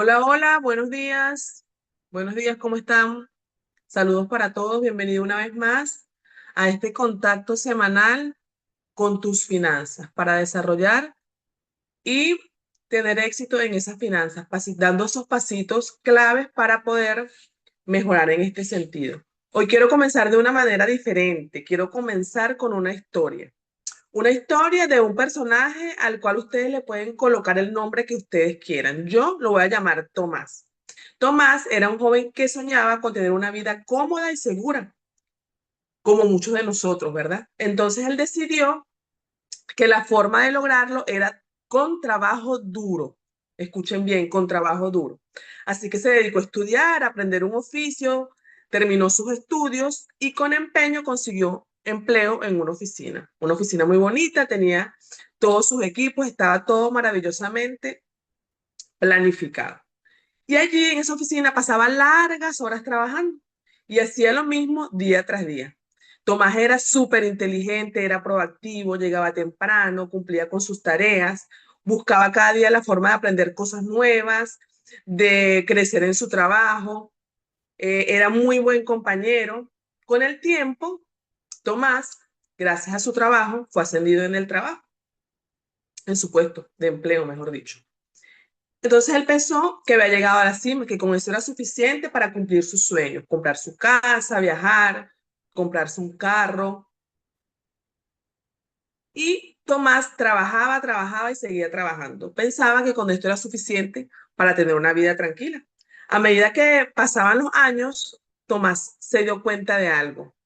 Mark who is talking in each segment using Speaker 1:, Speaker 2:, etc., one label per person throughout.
Speaker 1: Hola, hola, buenos días. Buenos días, ¿cómo están? Saludos para todos. Bienvenido una vez más a este contacto semanal con tus finanzas para desarrollar y tener éxito en esas finanzas, dando esos pasitos claves para poder mejorar en este sentido. Hoy quiero comenzar de una manera diferente. Quiero comenzar con una historia. Una historia de un personaje al cual ustedes le pueden colocar el nombre que ustedes quieran. Yo lo voy a llamar Tomás. Tomás era un joven que soñaba con tener una vida cómoda y segura, como muchos de nosotros, ¿verdad? Entonces él decidió que la forma de lograrlo era con trabajo duro. Escuchen bien, con trabajo duro. Así que se dedicó a estudiar, a aprender un oficio, terminó sus estudios y con empeño consiguió empleo en una oficina muy bonita, tenía todos sus equipos, estaba todo maravillosamente planificado. Y allí en esa oficina pasaba largas horas trabajando y hacía lo mismo día tras día. Tomás era súper inteligente, era proactivo, llegaba temprano, cumplía con sus tareas, buscaba cada día la forma de aprender cosas nuevas, de crecer en su trabajo, era muy buen compañero. Con el tiempo, Tomás, gracias a su trabajo, fue ascendido en el trabajo, en su puesto de empleo, mejor dicho. Entonces él pensó que había llegado a la cima, que con eso era suficiente para cumplir sus sueños, comprar su casa, viajar, comprarse un carro. Y Tomás trabajaba, trabajaba y seguía trabajando. Pensaba que con esto era suficiente para tener una vida tranquila. A medida que pasaban los años, Tomás se dio cuenta de algo,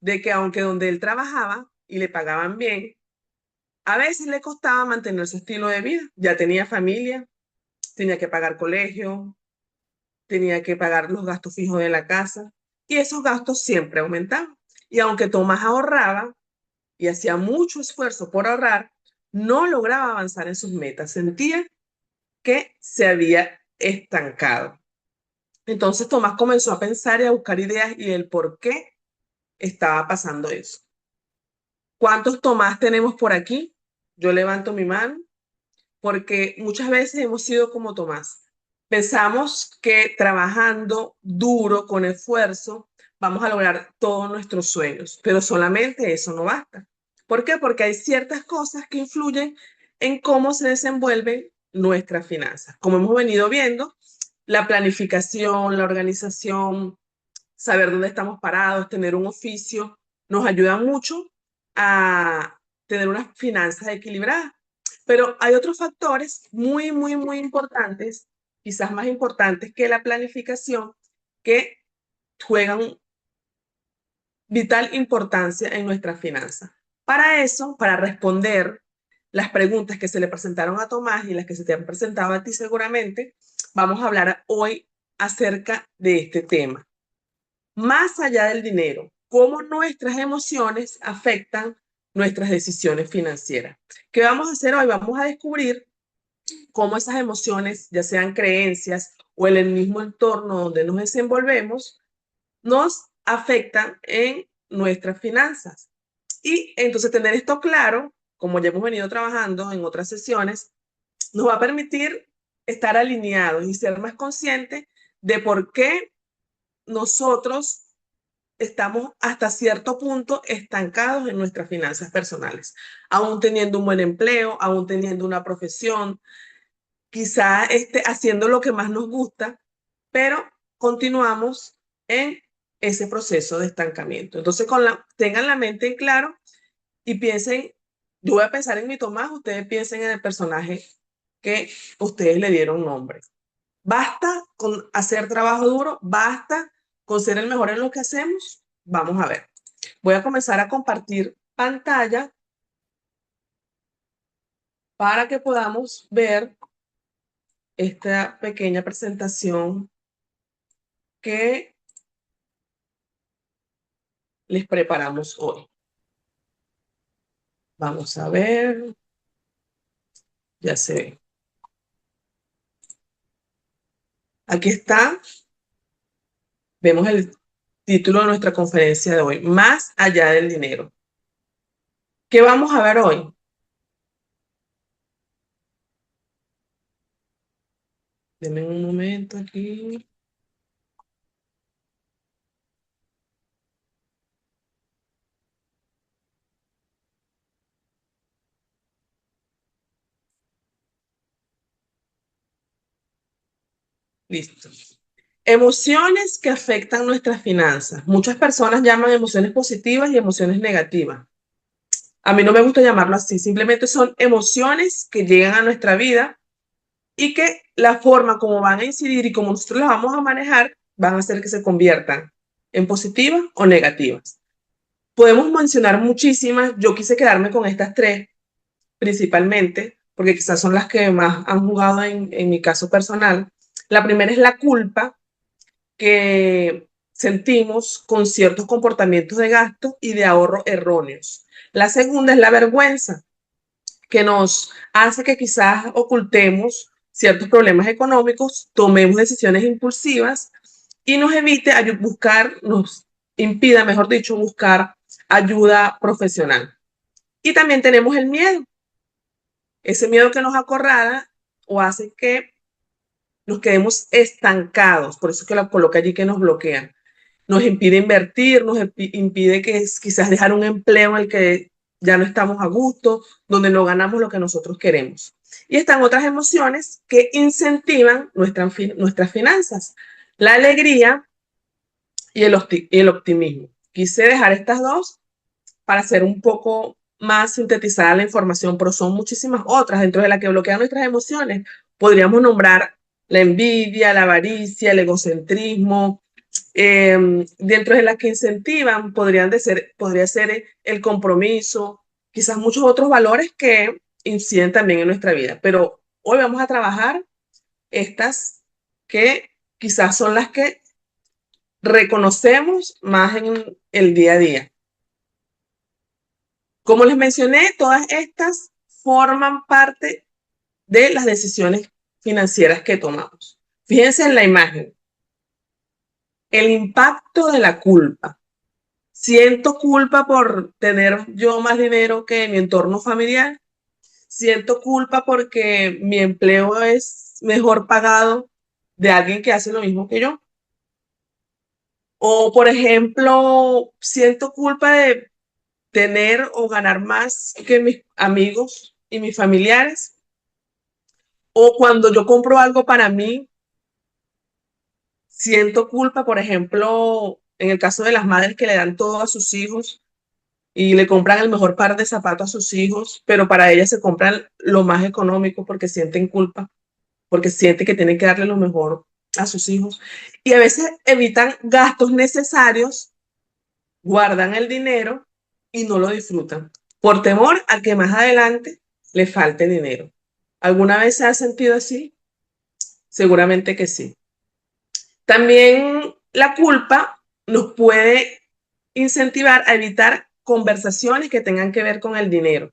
Speaker 1: de que aunque donde él trabajaba y le pagaban bien, a veces le costaba mantener su estilo de vida. Ya tenía familia, tenía que pagar colegio, tenía que pagar los gastos fijos de la casa y esos gastos siempre aumentaban. Y aunque Tomás ahorraba y hacía mucho esfuerzo por ahorrar, no lograba avanzar en sus metas. Sentía que se había estancado. Entonces Tomás comenzó a pensar y a buscar ideas y el por qué estaba pasando eso. ¿Cuántos Tomás tenemos por aquí? Yo levanto mi mano porque muchas veces hemos sido como Tomás. Pensamos que trabajando duro, con esfuerzo, vamos a lograr todos nuestros sueños, pero solamente eso no basta. ¿Por qué? Porque hay ciertas cosas que influyen en cómo se desenvuelven nuestras finanzas. Como hemos venido viendo, la planificación, la organización, saber dónde estamos parados, tener un oficio, nos ayuda mucho a tener unas finanzas equilibradas. Pero hay otros factores muy, muy, muy importantes, quizás más importantes que la planificación, que juegan vital importancia en nuestras finanzas. Para eso, para responder las preguntas que se le presentaron a Tomás y las que se te han presentado a ti seguramente, vamos a hablar hoy acerca de este tema. Más allá del dinero, cómo nuestras emociones afectan nuestras decisiones financieras. ¿Qué vamos a hacer hoy? Vamos a descubrir cómo esas emociones, ya sean creencias o en el mismo entorno donde nos desenvolvemos, nos afectan en nuestras finanzas. Y entonces tener esto claro, como ya hemos venido trabajando en otras sesiones, nos va a permitir estar alineados y ser más conscientes de por qué nosotros estamos hasta cierto punto estancados en nuestras finanzas personales, aún teniendo un buen empleo, aún teniendo una profesión, quizá haciendo lo que más nos gusta, pero continuamos en ese proceso de estancamiento. Entonces, tengan la mente en claro y piensen, yo voy a pensar en mi Tomás, ustedes piensen en el personaje que ustedes le dieron nombre. Basta con hacer trabajo duro, basta con ser el mejor en lo que hacemos. Vamos a ver. Voy a comenzar a compartir pantalla para que podamos ver esta pequeña presentación que les preparamos hoy. Vamos a ver, ya se ve. Aquí está, vemos el título de nuestra conferencia de hoy, Más allá del dinero. ¿Qué vamos a ver hoy? Denme un momento aquí. Listo. Emociones que afectan nuestras finanzas. Muchas personas llaman emociones positivas y emociones negativas. A mí no me gusta llamarlo así, simplemente son emociones que llegan a nuestra vida y que la forma como van a incidir y como nosotros las vamos a manejar van a hacer que se conviertan en positivas o negativas. Podemos mencionar muchísimas, yo quise quedarme con estas tres principalmente, porque quizás son las que más han jugado en mi caso personal. La primera es la culpa, que sentimos con ciertos comportamientos de gasto y de ahorro erróneos. La segunda es la vergüenza, que nos hace que quizás ocultemos ciertos problemas económicos, tomemos decisiones impulsivas y nos evite buscar, nos impida, mejor dicho, buscar ayuda profesional. Y también tenemos el miedo, ese miedo que nos acorrala o hace que nos quedemos estancados, por eso es que lo coloca allí que nos bloquean. Nos impide invertir, nos impide que quizás dejar un empleo en el que ya no estamos a gusto, donde no ganamos lo que nosotros queremos. Y están otras emociones que incentivan nuestras finanzas, la alegría y el optimismo. Quise dejar estas dos para hacer un poco más sintetizada la información, pero son muchísimas otras dentro de las que bloquean nuestras emociones. Podríamos nombrar la envidia, la avaricia, el egocentrismo, dentro de las que incentivan podría ser el compromiso, quizás muchos otros valores que inciden también en nuestra vida. Pero hoy vamos a trabajar estas que quizás son las que reconocemos más en el día a día. Como les mencioné, todas estas forman parte de las decisiones financieras que tomamos. Fíjense en la imagen, el impacto de la culpa. Siento culpa por tener yo más dinero que mi entorno familiar. Siento culpa porque mi empleo es mejor pagado de alguien que hace lo mismo que yo. O, por ejemplo, siento culpa de tener o ganar más que mis amigos y mis familiares. O cuando yo compro algo para mí, siento culpa, por ejemplo, en el caso de las madres que le dan todo a sus hijos y le compran el mejor par de zapatos a sus hijos, pero para ellas se compran lo más económico porque sienten culpa, porque sienten que tienen que darle lo mejor a sus hijos. Y a veces evitan gastos necesarios, guardan el dinero y no lo disfrutan, por temor a que más adelante le falte dinero. ¿Alguna vez se ha sentido así? Seguramente que sí. También la culpa nos puede incentivar a evitar conversaciones que tengan que ver con el dinero,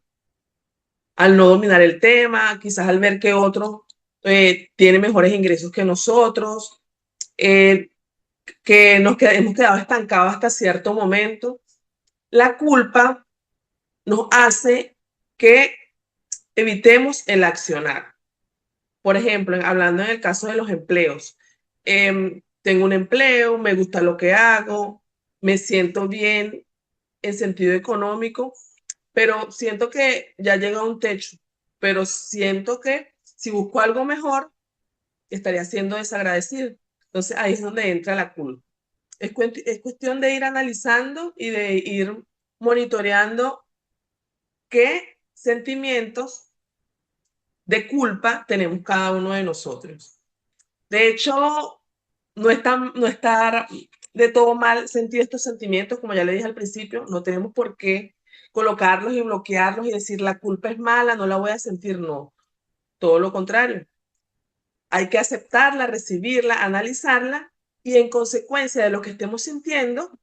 Speaker 1: al no dominar el tema, quizás al ver que otro tiene mejores ingresos que nosotros, eh, que hemos quedado estancados hasta cierto momento. La culpa nos hace que evitemos el accionar. Por ejemplo, hablando en el caso de los empleos, tengo un empleo, me gusta lo que hago, me siento bien en sentido económico, pero siento que ya llega a un techo, pero siento que si busco algo mejor, estaría siendo desagradecido. Entonces ahí es donde entra la culpa. Es cuestión de ir analizando y de ir monitoreando qué sentimientos de culpa tenemos cada uno de nosotros. De hecho, no está de todo mal sentir estos sentimientos, como ya le dije al principio, no tenemos por qué colocarlos y bloquearlos y decir la culpa es mala, no la voy a sentir, no, todo lo contrario. Hay que aceptarla, recibirla, analizarla y en consecuencia de lo que estemos sintiendo,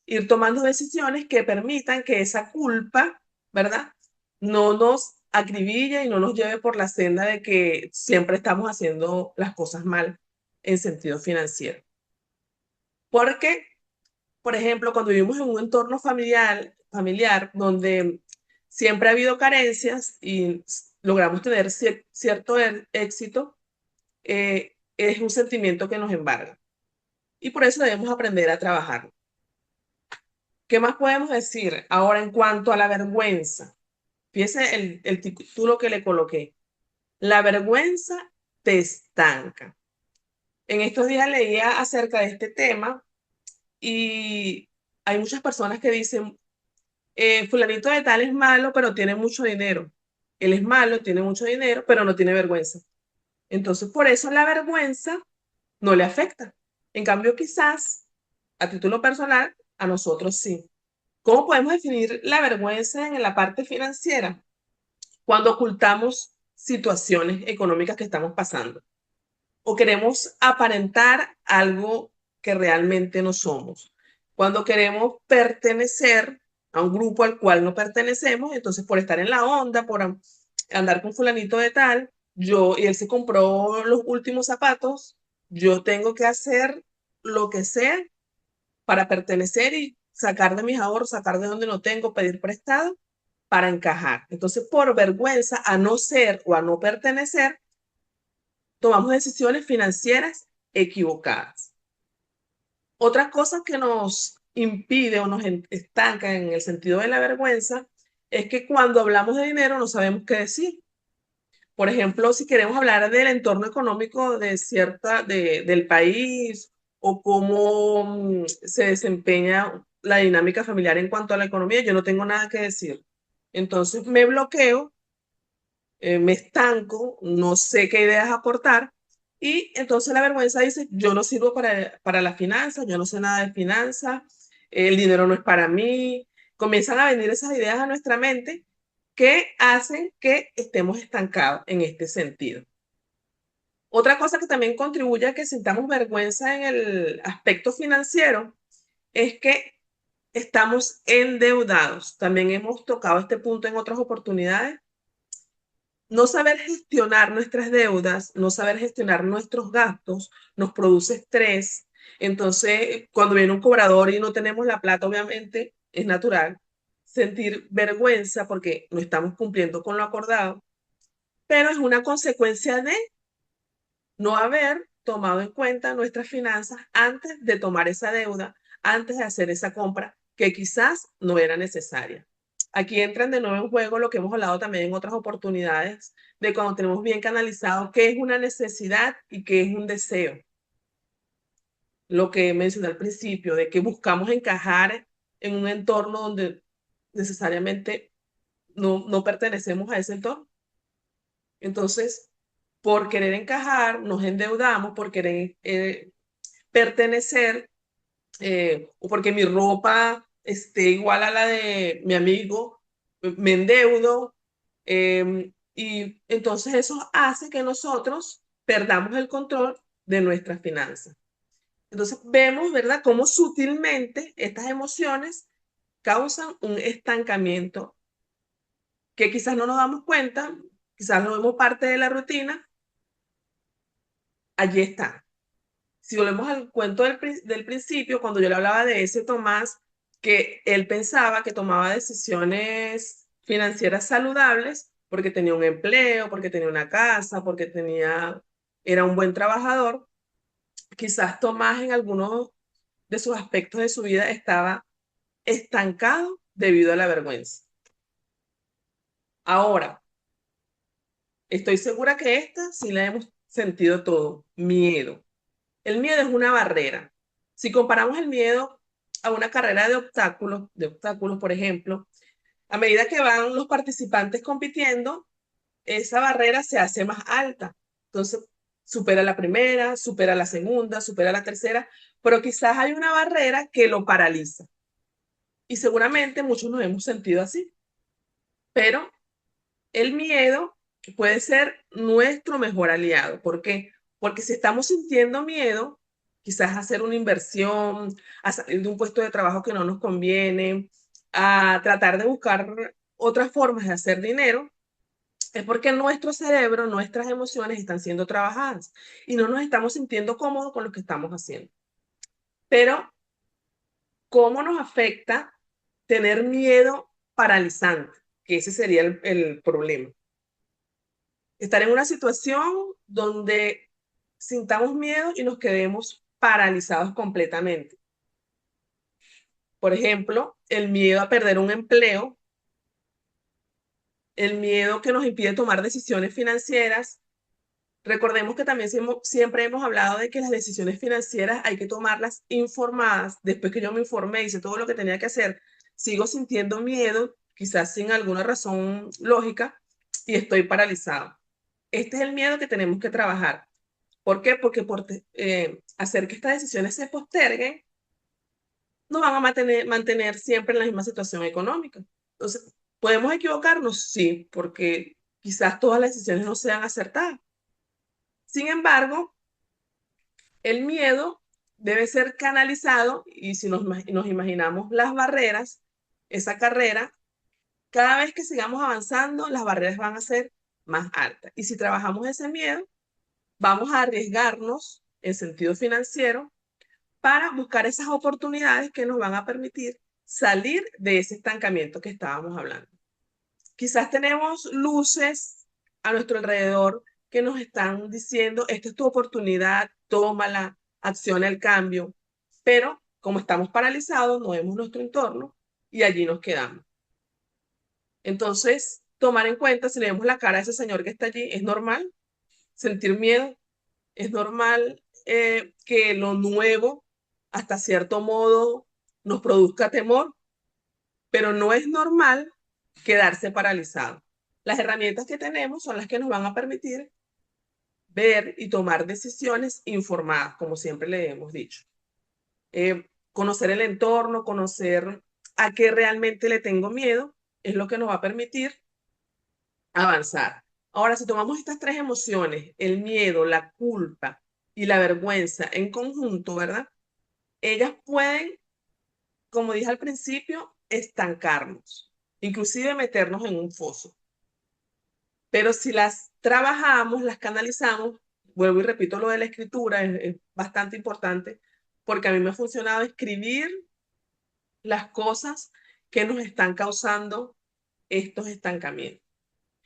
Speaker 1: ir tomando decisiones que permitan que esa culpa, ¿verdad? No nos acribille y no nos lleve por la senda de que siempre estamos haciendo las cosas mal en sentido financiero. Porque, por ejemplo, cuando vivimos en un entorno familiar donde siempre ha habido carencias y logramos tener cierto éxito, es un sentimiento que nos embarga. Y por eso debemos aprender a trabajar. ¿Qué más podemos decir ahora en cuanto a la vergüenza? Fíjese el título que le coloqué. La vergüenza te estanca. En estos días leía acerca de este tema y hay muchas personas que dicen, fulanito de tal es malo, pero tiene mucho dinero. Él es malo, tiene mucho dinero, pero no tiene vergüenza. Entonces, por eso la vergüenza no le afecta. En cambio, quizás a título personal, a nosotros sí. ¿Cómo podemos definir la vergüenza en la parte financiera? Cuando ocultamos situaciones económicas que estamos pasando o queremos aparentar algo que realmente no somos. Cuando queremos pertenecer a un grupo al cual no pertenecemos, entonces por estar en la onda, por andar con fulanito de tal, y él se compró los últimos zapatos, yo tengo que hacer lo que sea para pertenecer y sacar de mis ahorros, sacar de donde no tengo, pedir prestado para encajar. Entonces, por vergüenza a no ser o a no pertenecer, tomamos decisiones financieras equivocadas. Otra cosa que nos impide o nos estanca en el sentido de la vergüenza es que cuando hablamos de dinero no sabemos qué decir. Por ejemplo, si queremos hablar del entorno económico del país o cómo se desempeña la dinámica familiar en cuanto a la economía, yo no tengo nada que decir. Entonces me bloqueo, me estanco, no sé qué ideas aportar y entonces la vergüenza dice, yo no sirvo para las finanzas, yo no sé nada de finanzas, el dinero no es para mí. Comienzan a venir esas ideas a nuestra mente que hacen que estemos estancados en este sentido. Otra cosa que también contribuye a que sintamos vergüenza en el aspecto financiero es que estamos endeudados. También hemos tocado este punto en otras oportunidades. No saber gestionar nuestras deudas, no saber gestionar nuestros gastos, nos produce estrés. Entonces, cuando viene un cobrador y no tenemos la plata, obviamente es natural sentir vergüenza porque no estamos cumpliendo con lo acordado, pero es una consecuencia de no haber tomado en cuenta nuestras finanzas antes de tomar esa deuda, antes de hacer esa compra que quizás no era necesaria. Aquí entran de nuevo en juego lo que hemos hablado también en otras oportunidades, de cuando tenemos bien canalizado qué es una necesidad y qué es un deseo. Lo que mencioné al principio, de que buscamos encajar en un entorno donde necesariamente no pertenecemos a ese entorno. Entonces, por querer encajar, nos endeudamos, por querer pertenecer, o porque mi ropa esté igual a la de mi amigo, me endeudo, y entonces eso hace que nosotros perdamos el control de nuestras finanzas. Entonces vemos, ¿verdad?, cómo sutilmente estas emociones causan un estancamiento que quizás no nos damos cuenta, quizás lo vemos parte de la rutina, allí está. Si volvemos al cuento del principio, cuando yo le hablaba de ese Tomás, que él pensaba que tomaba decisiones financieras saludables porque tenía un empleo, porque tenía una casa, era un buen trabajador, quizás Tomás en algunos de sus aspectos de su vida estaba estancado debido a la vergüenza. Ahora, estoy segura que esta sí la hemos sentido todo, miedo. El miedo es una barrera. Si comparamos el miedo a una carrera de obstáculos, por ejemplo, a medida que van los participantes compitiendo, esa barrera se hace más alta. Entonces, supera la primera, supera la segunda, supera la tercera, pero quizás hay una barrera que lo paraliza. Y seguramente muchos nos hemos sentido así. Pero el miedo puede ser nuestro mejor aliado. ¿Por qué? Porque si estamos sintiendo miedo, quizás a hacer una inversión, a salir de un puesto de trabajo que no nos conviene, a tratar de buscar otras formas de hacer dinero, es porque nuestro cerebro, nuestras emociones están siendo trabajadas y no nos estamos sintiendo cómodos con lo que estamos haciendo. Pero, ¿cómo nos afecta tener miedo paralizante? Que ese sería el problema. Estar en una situación donde sintamos miedo y nos quedemos paralizados completamente. Por ejemplo, el miedo a perder un empleo, el miedo que nos impide tomar decisiones financieras. Recordemos que también siempre hemos hablado de que las decisiones financieras hay que tomarlas informadas. Después que yo me informé, hice todo lo que tenía que hacer, sigo sintiendo miedo, quizás sin alguna razón lógica, y estoy paralizado. Este es el miedo que tenemos que trabajar. ¿Por qué? Porque por hacer que estas decisiones se posterguen, nos van a mantener siempre en la misma situación económica. Entonces, ¿podemos equivocarnos? Sí, porque quizás todas las decisiones no sean acertadas. Sin embargo, el miedo debe ser canalizado y si nos imaginamos las barreras, esa carrera, cada vez que sigamos avanzando, las barreras van a ser más altas. Y si trabajamos ese miedo, vamos a arriesgarnos en sentido financiero para buscar esas oportunidades que nos van a permitir salir de ese estancamiento que estábamos hablando. Quizás tenemos luces a nuestro alrededor que nos están diciendo, esta es tu oportunidad, tómala, acciona el cambio, pero como estamos paralizados, no vemos nuestro entorno y allí nos quedamos. Entonces, tomar en cuenta, si le vemos la cara a ese señor que está allí, es normal sentir miedo, es normal que lo nuevo, hasta cierto modo, nos produzca temor, pero no es normal quedarse paralizado. Las herramientas que tenemos son las que nos van a permitir ver y tomar decisiones informadas, como siempre le hemos dicho. Conocer el entorno, conocer a qué realmente le tengo miedo, es lo que nos va a permitir avanzar. Ahora, si tomamos estas tres emociones, el miedo, la culpa y la vergüenza en conjunto, ¿verdad? Ellas pueden, como dije al principio, estancarnos, inclusive meternos en un foso. Pero si las trabajamos, las canalizamos, vuelvo y repito lo de la escritura, es bastante importante, porque a mí me ha funcionado escribir las cosas que nos están causando estos estancamientos.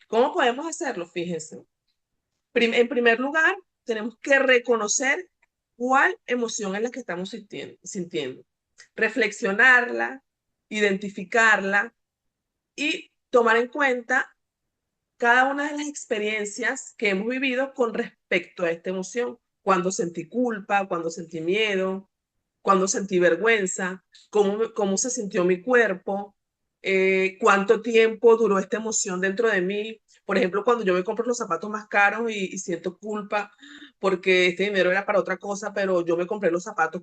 Speaker 1: ¿Cómo podemos hacerlo? Fíjense. En primer lugar, tenemos que reconocer cuál emoción es la que estamos sintiendo, reflexionarla, identificarla y tomar en cuenta cada una de las experiencias que hemos vivido con respecto a esta emoción. Cuando sentí culpa, cuando sentí miedo, cuando sentí vergüenza, cómo se sintió mi cuerpo, cuánto tiempo duró esta emoción dentro de mí. Por ejemplo, cuando yo me compro los zapatos más caros y siento culpa porque este dinero era para otra cosa, pero yo me compré los zapatos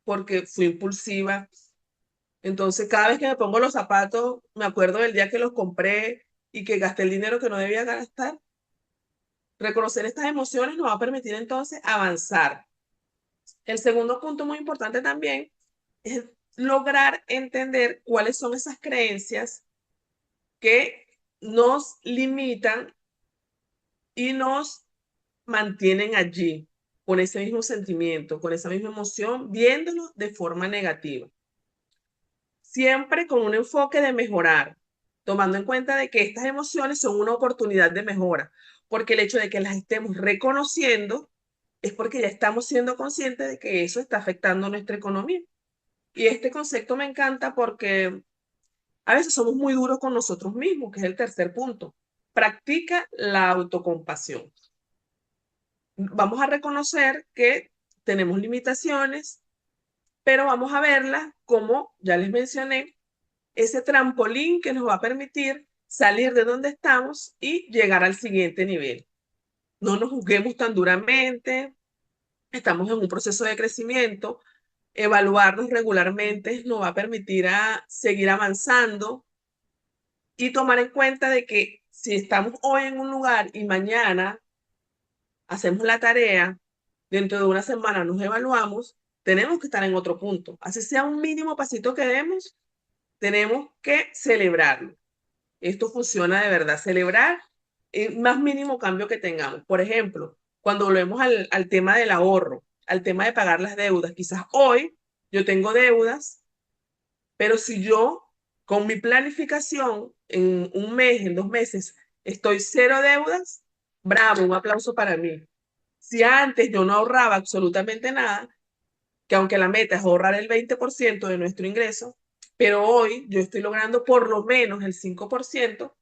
Speaker 1: porque fui impulsiva. Entonces, cada vez que me pongo los zapatos, me acuerdo del día que los compré y que gasté el dinero que no debía gastar. Reconocer estas emociones nos va a permitir entonces avanzar. El segundo punto muy importante también es lograr entender cuáles son esas creencias que nos limitan y nos mantienen allí con ese mismo sentimiento, con esa misma emoción, viéndolo de forma negativa. Siempre con un enfoque de mejorar, tomando en cuenta de que estas emociones son una oportunidad de mejora, porque el hecho de que las estemos reconociendo es porque ya estamos siendo conscientes de que eso está afectando nuestra economía. Y este concepto me encanta porque a veces somos muy duros con nosotros mismos, que es el tercer punto. Practica la autocompasión. Vamos a reconocer que tenemos limitaciones, pero vamos a verlas como, ya les mencioné, ese trampolín que nos va a permitir salir de donde estamos y llegar al siguiente nivel. No nos juzguemos tan duramente, estamos en un proceso de crecimiento, evaluarnos regularmente nos va a permitir a seguir avanzando y tomar en cuenta de que si estamos hoy en un lugar y mañana hacemos la tarea, dentro de una semana nos evaluamos, tenemos que estar en otro punto. Así sea un mínimo pasito que demos, tenemos que celebrarlo. Esto funciona de verdad, celebrar el más mínimo cambio que tengamos. Por ejemplo, cuando volvemos al tema del ahorro, al tema de pagar las deudas, quizás hoy yo tengo deudas, pero si yo con mi planificación en un mes, en 2 meses, estoy cero deudas, bravo, un aplauso para mí. Si antes yo no ahorraba absolutamente nada, que aunque la meta es ahorrar el 20% de nuestro ingreso, pero hoy yo estoy logrando por lo menos el 5%,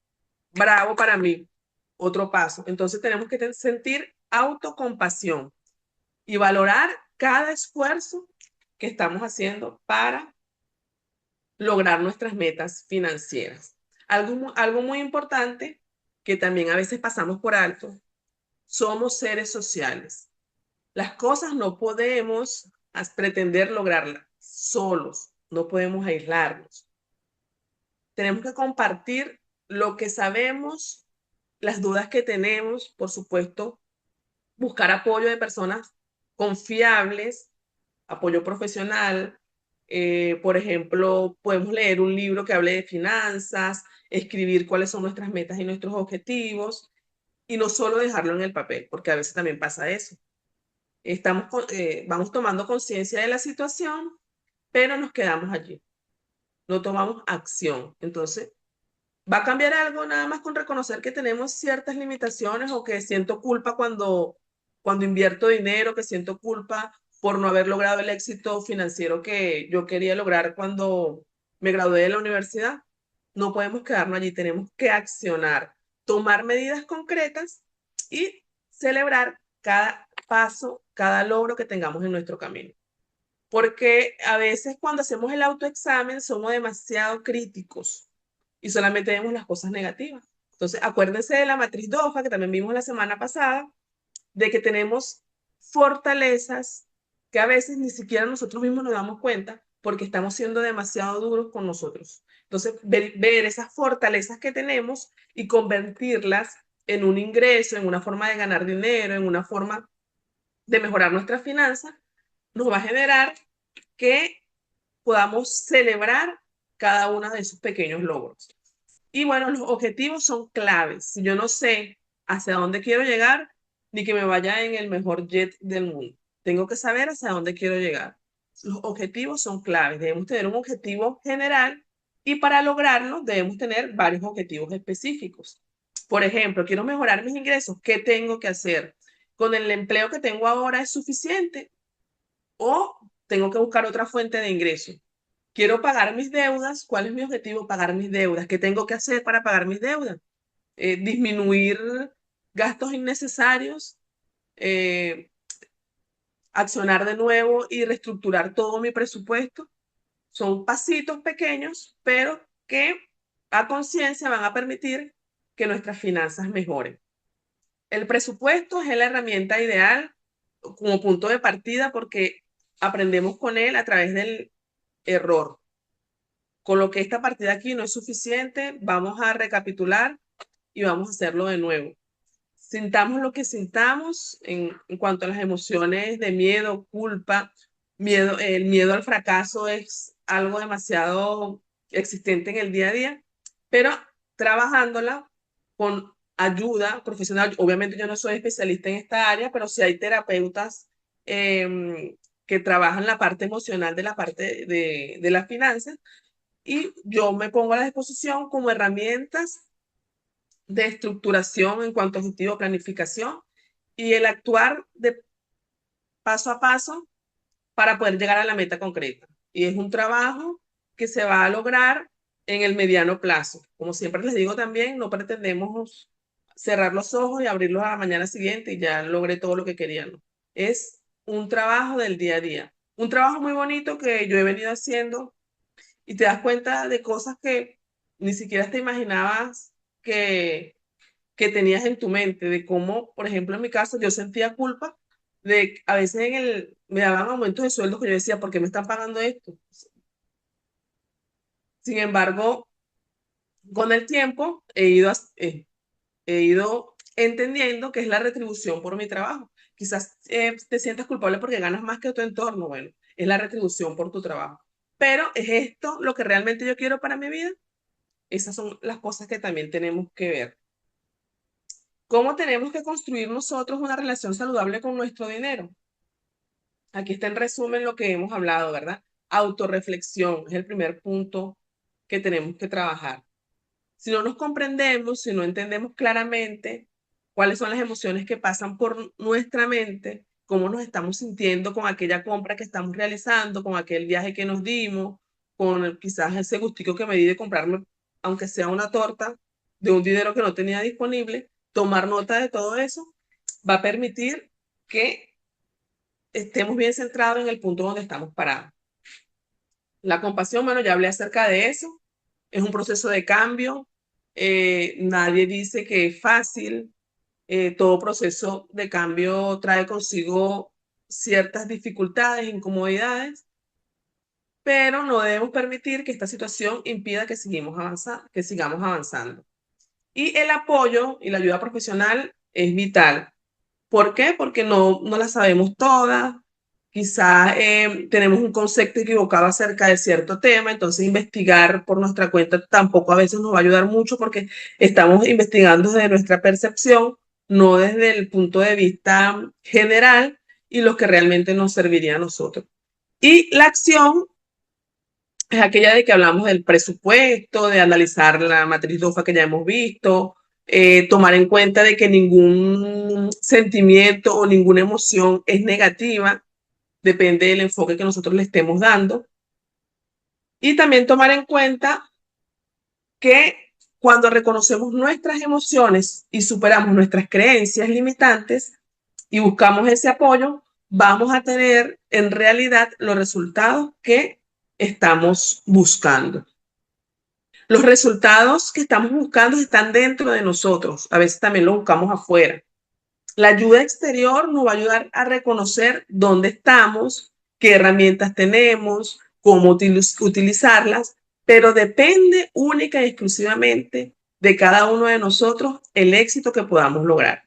Speaker 1: bravo para mí. Otro paso. Entonces tenemos que sentir autocompasión y valorar cada esfuerzo que estamos haciendo para lograr nuestras metas financieras. Algo muy importante que también a veces pasamos por alto, somos seres sociales. Las cosas no podemos pretender lograrlas solos, no podemos aislarnos. Tenemos que compartir lo que sabemos, las dudas que tenemos, por supuesto, buscar apoyo de personas confiables, apoyo profesional. Por ejemplo, podemos leer un libro que hable de finanzas, escribir cuáles son nuestras metas y nuestros objetivos, y no solo dejarlo en el papel, porque a veces también pasa eso. Vamos tomando conciencia de la situación, pero nos quedamos allí, no tomamos acción. Entonces, ¿va a cambiar algo nada más con reconocer que tenemos ciertas limitaciones o que siento culpa cuando invierto dinero, que siento culpa por no haber logrado el éxito financiero que yo quería lograr cuando me gradué de la universidad? No podemos quedarnos allí, tenemos que accionar, tomar medidas concretas y celebrar cada paso, cada logro que tengamos en nuestro camino. Porque a veces cuando hacemos el autoexamen somos demasiado críticos y solamente vemos las cosas negativas. Entonces, acuérdense de la matriz DOFA, que también vimos la semana pasada, de que tenemos fortalezas que a veces ni siquiera nosotros mismos nos damos cuenta porque estamos siendo demasiado duros con nosotros. Entonces, ver esas fortalezas que tenemos y convertirlas en un ingreso, en una forma de ganar dinero, en una forma de mejorar nuestras finanzas, nos va a generar que podamos celebrar cada uno de esos pequeños logros. Y bueno, los objetivos son claves. Si yo no sé hacia dónde quiero llegar, ni que me vaya en el mejor jet del mundo. Tengo que saber hacia dónde quiero llegar. Los objetivos son claves. Debemos tener un objetivo general y para lograrlo debemos tener varios objetivos específicos. Por ejemplo, quiero mejorar mis ingresos. ¿Qué tengo que hacer? ¿Con el empleo que tengo ahora es suficiente o tengo que buscar otra fuente de ingreso? Quiero pagar mis deudas. ¿Cuál es mi objetivo? Pagar mis deudas. ¿Qué tengo que hacer para pagar mis deudas? Disminuir gastos innecesarios, eh, accionar de nuevo y reestructurar todo mi presupuesto. Son pasitos pequeños, pero que a conciencia van a permitir que nuestras finanzas mejoren. El presupuesto es la herramienta ideal como punto de partida porque aprendemos con él a través del error. Con lo que esta partida aquí no es suficiente, vamos a recapitular y vamos a hacerlo de nuevo. Sintamos lo que sintamos en cuanto a las emociones de miedo, culpa, miedo, el miedo al fracaso es algo demasiado existente en el día a día, pero trabajándola con ayuda profesional. Obviamente yo no soy especialista en esta área, pero sí hay terapeutas que trabajan la parte emocional de la parte de las finanzas y yo me pongo a la disposición como herramientas de estructuración en cuanto a objetivo, planificación y el actuar de paso a paso para poder llegar a la meta concreta. Y es un trabajo que se va a lograr en el mediano plazo. Como siempre les digo también, no pretendemos cerrar los ojos y abrirlos a la mañana siguiente y ya logré todo lo que quería. ¿No? Es un trabajo del día a día. Un trabajo muy bonito que yo he venido haciendo y te das cuenta de cosas que ni siquiera te imaginabas que tenías en tu mente, de cómo, por ejemplo, en mi caso, yo sentía culpa de a veces me daban aumentos de sueldo que yo decía, ¿por qué me están pagando esto? Sin embargo, con el tiempo he ido entendiendo que es la retribución por mi trabajo. Quizás te sientas culpable porque ganas más que tu entorno, bueno, es la retribución por tu trabajo. Pero ¿es esto lo que realmente yo quiero para mi vida? Esas son las cosas que también tenemos que ver. ¿Cómo tenemos que construir nosotros una relación saludable con nuestro dinero? Aquí está en resumen lo que hemos hablado, ¿verdad? Autorreflexión es el primer punto que tenemos que trabajar. Si no nos comprendemos, si no entendemos claramente cuáles son las emociones que pasan por nuestra mente, cómo nos estamos sintiendo con aquella compra que estamos realizando, con aquel viaje que nos dimos, con quizás ese gustico que me di de comprarme, aunque sea una torta, de un dinero que no tenía disponible. Tomar nota de todo eso va a permitir que estemos bien centrados en el punto donde estamos parados. La compasión, bueno, ya hablé acerca de eso. Es un proceso de cambio. Nadie dice que es fácil. Todo proceso de cambio trae consigo ciertas dificultades, incomodidades, pero no debemos permitir que esta situación impida que sigamos avanzando. Y el apoyo y la ayuda profesional es vital. ¿Por qué? Porque no la sabemos todas. Quizás tenemos un concepto equivocado acerca de cierto tema, entonces investigar por nuestra cuenta tampoco a veces nos va a ayudar mucho porque estamos investigando desde nuestra percepción, no desde el punto de vista general y lo que realmente nos serviría a nosotros. Y la acción es aquella de que hablamos del presupuesto, de analizar la matriz DOFA que ya hemos visto, tomar en cuenta de que ningún sentimiento o ninguna emoción es negativa, depende del enfoque que nosotros le estemos dando. Y también tomar en cuenta que cuando reconocemos nuestras emociones y superamos nuestras creencias limitantes y buscamos ese apoyo, vamos a tener en realidad los resultados que estamos buscando. Los resultados que estamos buscando están dentro de nosotros, a veces también los buscamos afuera. La ayuda exterior nos va a ayudar a reconocer dónde estamos, qué herramientas tenemos, cómo utilizarlas, pero depende única y exclusivamente de cada uno de nosotros el éxito que podamos lograr.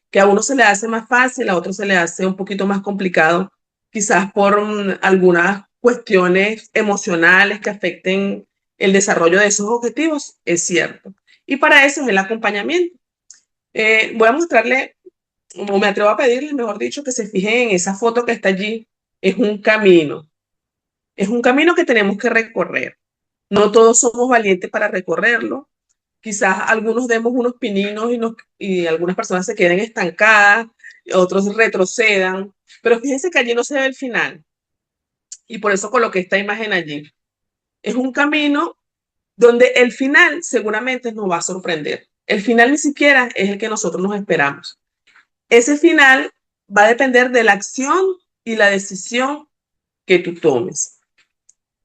Speaker 1: Que a uno se le hace más fácil, a otro se le hace un poquito más complicado, quizás por algunas cuestiones emocionales que afecten el desarrollo de esos objetivos, es cierto. Y para eso es el acompañamiento. Voy a mostrarle, o me atrevo a pedirle, mejor dicho, que se fijen en esa foto que está allí. Es un camino. Es un camino que tenemos que recorrer. No todos somos valientes para recorrerlo. Quizás algunos demos unos pininos y algunas personas se queden estancadas, otros retrocedan, pero fíjense que allí no se ve el final. Y por eso coloqué esta imagen allí. Es un camino donde el final seguramente nos va a sorprender. El final ni siquiera es el que nosotros nos esperamos. Ese final va a depender de la acción y la decisión que tú tomes.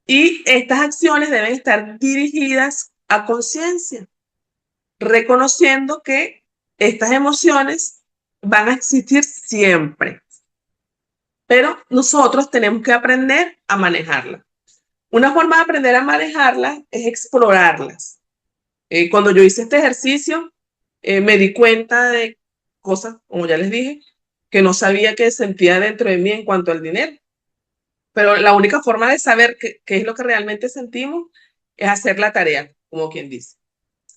Speaker 1: Y estas acciones deben estar dirigidas a conciencia, reconociendo que estas emociones van a existir siempre, pero nosotros tenemos que aprender a manejarlas. Una forma de aprender a manejarlas es explorarlas. Cuando yo hice este ejercicio, me di cuenta de cosas, como ya les dije, que no sabía que sentía dentro de mí en cuanto al dinero. Pero la única forma de saber qué es lo que realmente sentimos es hacer la tarea, como quien dice.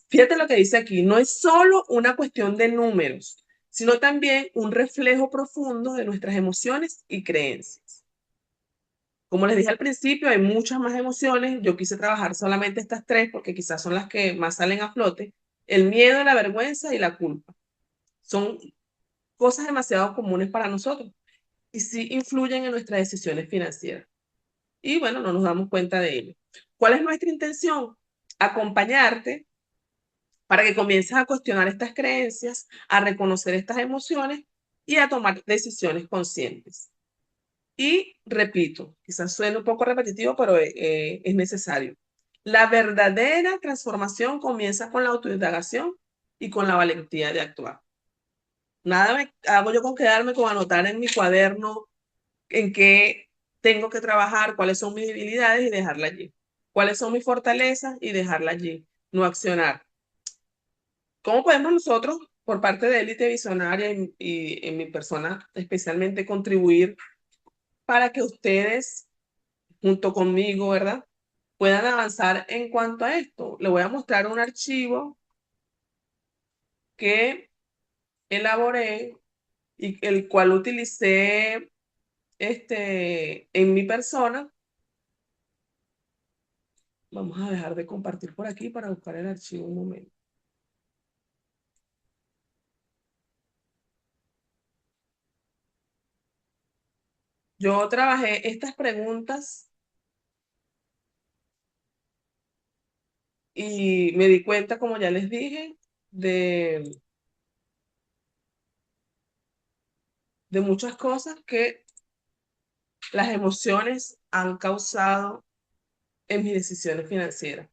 Speaker 1: Fíjate lo que dice aquí, no es solo una cuestión de números, sino también un reflejo profundo de nuestras emociones y creencias. Como les dije al principio, hay muchas más emociones. Yo quise trabajar solamente estas tres porque quizás son las que más salen a flote. El miedo, la vergüenza y la culpa. Son cosas demasiado comunes para nosotros y sí influyen en nuestras decisiones financieras. Y bueno, no nos damos cuenta de ello. ¿Cuál es nuestra intención? Acompañarte para que comiences a cuestionar estas creencias, a reconocer estas emociones y a tomar decisiones conscientes. Y repito, quizás suene un poco repetitivo, pero es necesario. La verdadera transformación comienza con la autoindagación y con la valentía de actuar. Nada me hago yo con quedarme con anotar en mi cuaderno en qué tengo que trabajar, cuáles son mis debilidades y dejarla allí. Cuáles son mis fortalezas y dejarla allí, no accionar. ¿Cómo podemos nosotros, por parte de Élite Visionaria y en mi persona especialmente, contribuir para que ustedes, junto conmigo, ¿verdad?, puedan avanzar en cuanto a esto? Le voy a mostrar un archivo que elaboré y el cual utilicé en mi persona. Vamos a dejar de compartir por aquí para buscar el archivo un momento. Yo trabajé estas preguntas y me di cuenta, como ya les dije, de muchas cosas que las emociones han causado en mis decisiones financieras.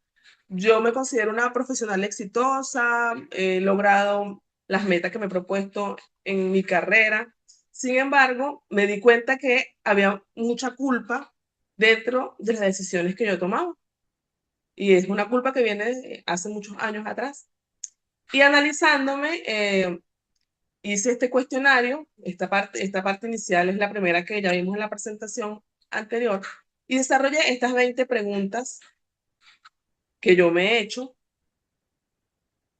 Speaker 1: Yo me considero una profesional exitosa, he logrado las metas que me he propuesto en mi carrera. Sin embargo, me di cuenta que había mucha culpa dentro de las decisiones que yo tomaba. Y es una culpa que viene de hace muchos años atrás. Y analizándome, hice este cuestionario. Esta parte inicial es la primera que ya vimos en la presentación anterior. Y desarrollé estas 20 preguntas que yo me he hecho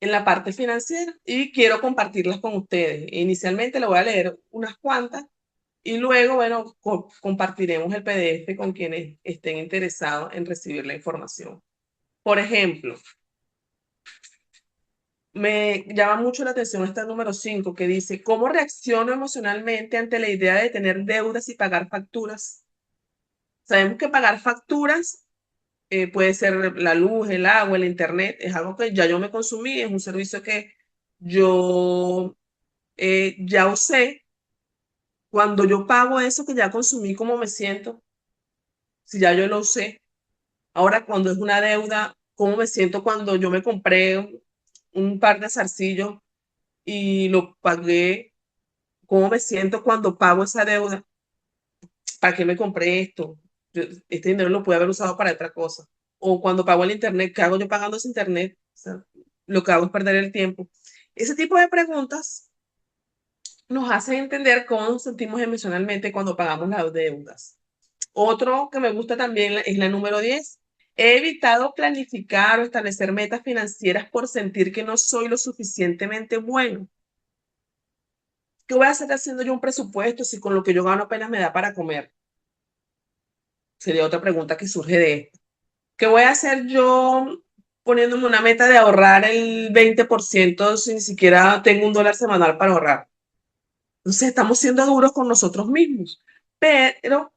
Speaker 1: en la parte financiera y quiero compartirlas con ustedes. Inicialmente le voy a leer unas cuantas y luego, bueno, compartiremos el PDF con quienes estén interesados en recibir la información. Por ejemplo, me llama mucho la atención esta número 5 que dice, ¿cómo reacciono emocionalmente ante la idea de tener deudas y pagar facturas? Sabemos que pagar facturas puede ser la luz, el agua, el internet, es algo que ya yo me consumí, es un servicio que yo ya usé. Cuando yo pago eso que ya consumí, ¿cómo me siento? Si ya yo lo usé. Ahora, cuando es una deuda, ¿cómo me siento cuando yo me compré un par de zarcillos y lo pagué? ¿Cómo me siento cuando pago esa deuda? ¿Para qué me compré esto? Este dinero lo pude haber usado para otra cosa. O cuando pago el internet, ¿qué hago yo pagando ese internet? O sea, lo que hago es perder el tiempo. Ese tipo de preguntas nos hacen entender cómo nos sentimos emocionalmente cuando pagamos las deudas. Otro que me gusta también es la número 10. He evitado planificar o establecer metas financieras por sentir que no soy lo suficientemente bueno. ¿Qué voy a hacer haciendo yo un presupuesto si con lo que yo gano apenas me da para comer? Sería otra pregunta que surge de esto. ¿Qué voy a hacer yo poniéndome una meta de ahorrar el 20% si ni siquiera tengo $1 semanal para ahorrar? Entonces estamos siendo duros con nosotros mismos, pero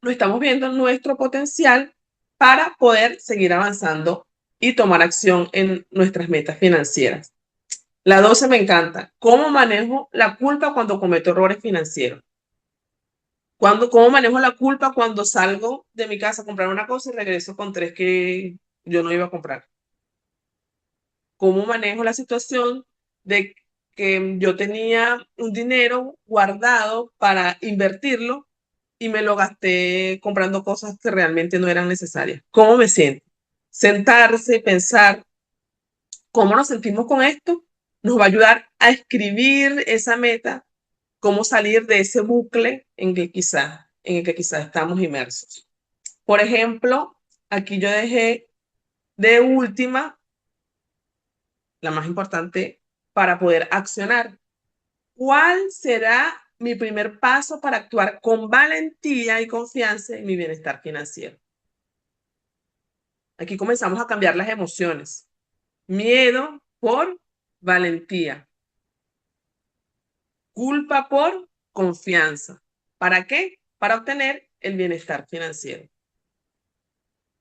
Speaker 1: no estamos viendo nuestro potencial para poder seguir avanzando y tomar acción en nuestras metas financieras. La 12 me encanta. ¿Cómo manejo la culpa cuando cometo errores financieros? ¿Cómo manejo la culpa cuando salgo de mi casa a comprar una cosa y regreso con tres que yo no iba a comprar? ¿Cómo manejo la situación de que yo tenía un dinero guardado para invertirlo y me lo gasté comprando cosas que realmente no eran necesarias? ¿Cómo me siento? Sentarse, pensar cómo nos sentimos con esto, nos va a ayudar a escribir esa meta, cómo salir de ese bucle en el que quizás estamos inmersos. Por ejemplo, aquí yo dejé de última, la más importante, para poder accionar. ¿Cuál será mi primer paso para actuar con valentía y confianza en mi bienestar financiero? Aquí comenzamos a cambiar las emociones. Miedo por valentía. Culpa por confianza. ¿Para qué? Para obtener el bienestar financiero.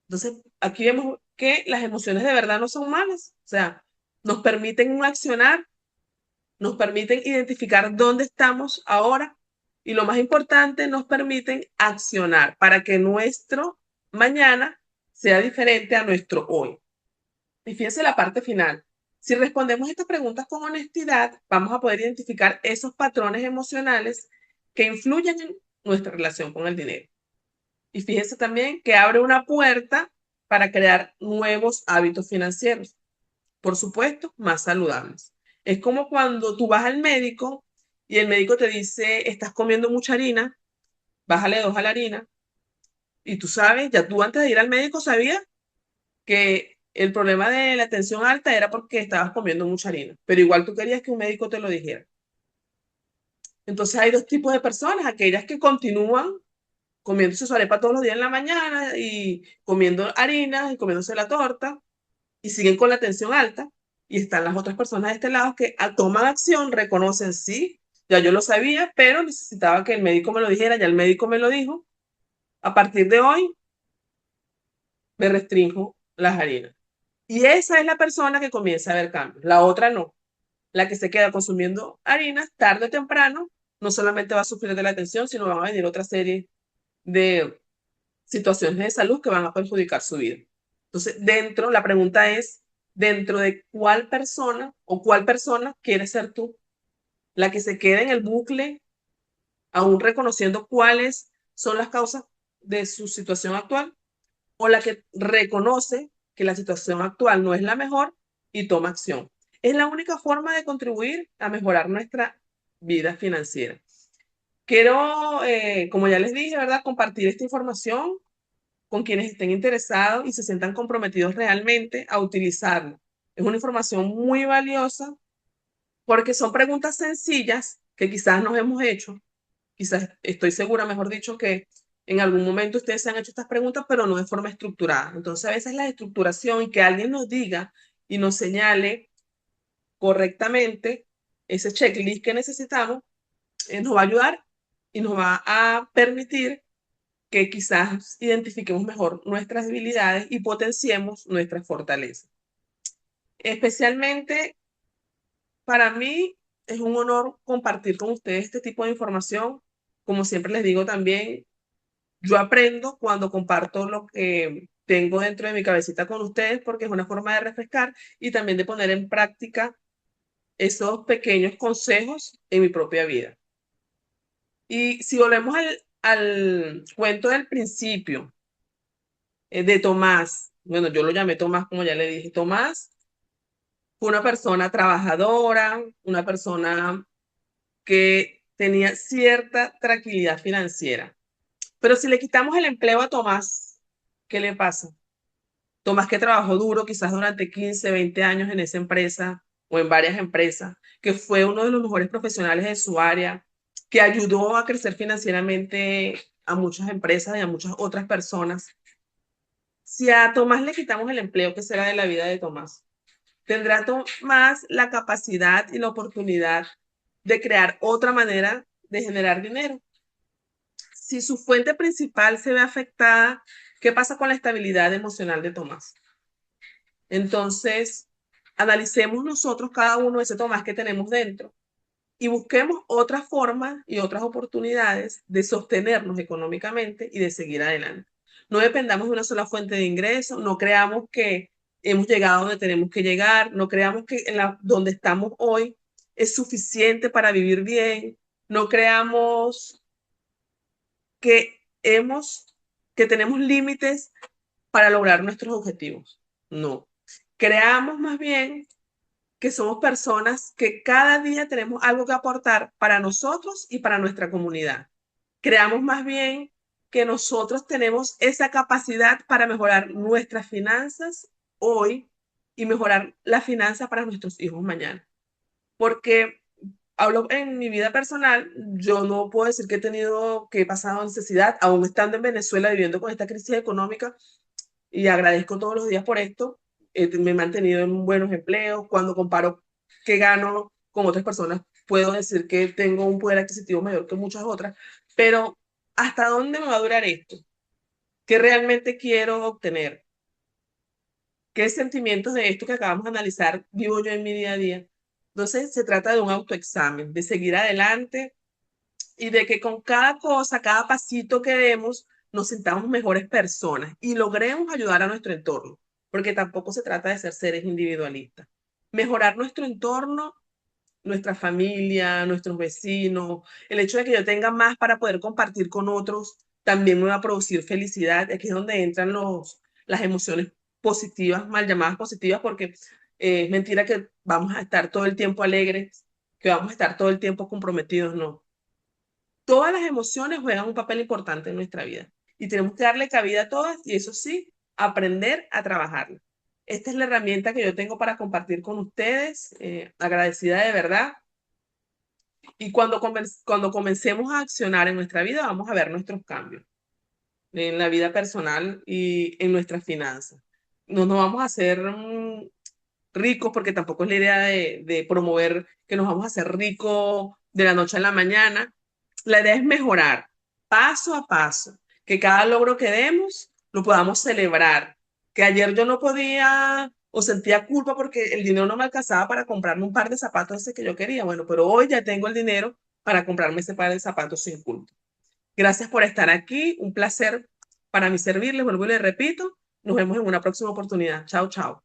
Speaker 1: Entonces, aquí vemos que las emociones de verdad no son malas. O sea, nos permiten accionar, nos permiten identificar dónde estamos ahora y lo más importante, nos permiten accionar para que nuestro mañana sea diferente a nuestro hoy. Y fíjense la parte final. Si respondemos estas preguntas con honestidad, vamos a poder identificar esos patrones emocionales que influyen en nuestra relación con el dinero. Y fíjense también que abre una puerta para crear nuevos hábitos financieros. Por supuesto, más saludables. Es como cuando tú vas al médico y el médico te dice, estás comiendo mucha harina, bájale 2 a la harina. Y tú sabes, ya tú antes de ir al médico sabías que el problema de la tensión alta era porque estabas comiendo mucha harina, pero igual tú querías que un médico te lo dijera. Entonces hay dos tipos de personas, aquellas que continúan comiéndose su arepa todos los días en la mañana y comiendo harina y comiéndose la torta y siguen con la tensión alta. Y están las otras personas de este lado que toman acción, reconocen, sí, Ya yo lo sabía, pero necesitaba que el médico me lo dijera, ya el médico me lo dijo. A partir de hoy me restringo las harinas. Y esa es la persona que comienza a ver cambios. La otra no. La que se queda consumiendo harinas, tarde o temprano, no solamente va a sufrir de la tensión, sino van a venir otra serie de situaciones de salud que van a perjudicar su vida. Entonces, la pregunta es, ¿dentro de cuál persona o cuál persona quieres ser tú? La que se quede en el bucle, aún reconociendo cuáles son las causas de su situación actual, o la que reconoce que la situación actual no es la mejor y toma acción. Es la única forma de contribuir a mejorar nuestra vida financiera. Quiero, como ya les dije, ¿verdad?, compartir esta información con quienes estén interesados y se sientan comprometidos realmente a utilizarla. Es una información muy valiosa porque son preguntas sencillas que quizás nos hemos hecho, quizás estoy segura, mejor dicho, que en algún momento ustedes se han hecho estas preguntas, pero no de forma estructurada. Entonces, a veces la estructuración y que alguien nos diga y nos señale correctamente ese checklist que necesitamos, nos va a ayudar y nos va a permitir que quizás identifiquemos mejor nuestras debilidades y potenciemos nuestras fortalezas. Especialmente para mí es un honor compartir con ustedes este tipo de información. Como siempre les digo también, yo aprendo cuando comparto lo que tengo dentro de mi cabecita con ustedes porque es una forma de refrescar y también de poner en práctica esos pequeños consejos en mi propia vida. Y si volvemos al cuento del principio, de Tomás, bueno, yo lo llamé Tomás, como ya le dije, Tomás fue una persona trabajadora, una persona que tenía cierta tranquilidad financiera. Pero si le quitamos el empleo a Tomás, ¿qué le pasa? Tomás que trabajó duro, quizás durante 15, 20 años en esa empresa o en varias empresas, que fue uno de los mejores profesionales de su área, que ayudó a crecer financieramente a muchas empresas y a muchas otras personas. Si a Tomás le quitamos el empleo, ¿qué será de la vida de Tomás? Tendrá Tomás la capacidad y la oportunidad de crear otra manera de generar dinero. Si su fuente principal se ve afectada, ¿qué pasa con la estabilidad emocional de Tomás? Entonces, analicemos nosotros cada uno ese Tomás que tenemos dentro y busquemos otras formas y otras oportunidades de sostenernos económicamente y de seguir adelante. No dependamos de una sola fuente de ingreso, no creamos que hemos llegado donde tenemos que llegar, no creamos que donde estamos hoy es suficiente para vivir bien, no creamos que que tenemos límites para lograr nuestros objetivos. No. Creamos más bien que somos personas que cada día tenemos algo que aportar para nosotros y para nuestra comunidad. Creamos más bien que nosotros tenemos esa capacidad para mejorar nuestras finanzas hoy y mejorar las finanzas para nuestros hijos mañana. Porque hablo en mi vida personal, yo no puedo decir que he pasado necesidad, aún estando en Venezuela viviendo con esta crisis económica, y agradezco todos los días por esto. Me he mantenido en buenos empleos. Cuando comparo qué gano con otras personas, puedo decir que tengo un poder adquisitivo mayor que muchas otras, pero ¿hasta dónde me va a durar esto? ¿Qué realmente quiero obtener? ¿Qué sentimientos de esto que acabamos de analizar vivo yo en mi día a día? Entonces, se trata de un autoexamen, de seguir adelante y de que con cada cosa, cada pasito que demos, nos sintamos mejores personas y logremos ayudar a nuestro entorno, porque tampoco se trata de ser seres individualistas. Mejorar nuestro entorno, nuestra familia, nuestros vecinos, el hecho de que yo tenga más para poder compartir con otros, también me va a producir felicidad. Aquí es donde entran las emociones positivas, mal llamadas positivas, porque es mentira que vamos a estar todo el tiempo alegres, que vamos a estar todo el tiempo comprometidos, no. Todas las emociones juegan un papel importante en nuestra vida y tenemos que darle cabida a todas y eso sí, aprender a trabajarlas. Esta es la herramienta que yo tengo para compartir con ustedes, agradecida de verdad. Y cuando comencemos a accionar en nuestra vida, vamos a ver nuestros cambios en la vida personal y en nuestras finanzas. No nos vamos a hacer ricos porque tampoco es la idea de promover que nos vamos a hacer ricos de la noche a la mañana. La idea es mejorar paso a paso, que cada logro que demos lo podamos celebrar. Que ayer yo no podía o sentía culpa porque el dinero no me alcanzaba para comprarme un par de zapatos ese que yo quería. Bueno, pero hoy ya tengo el dinero para comprarme ese par de zapatos sin culpa. Gracias por estar aquí. Un placer para mí servirles. Vuelvo y les repito. Nos vemos en una próxima oportunidad. Chao, chao.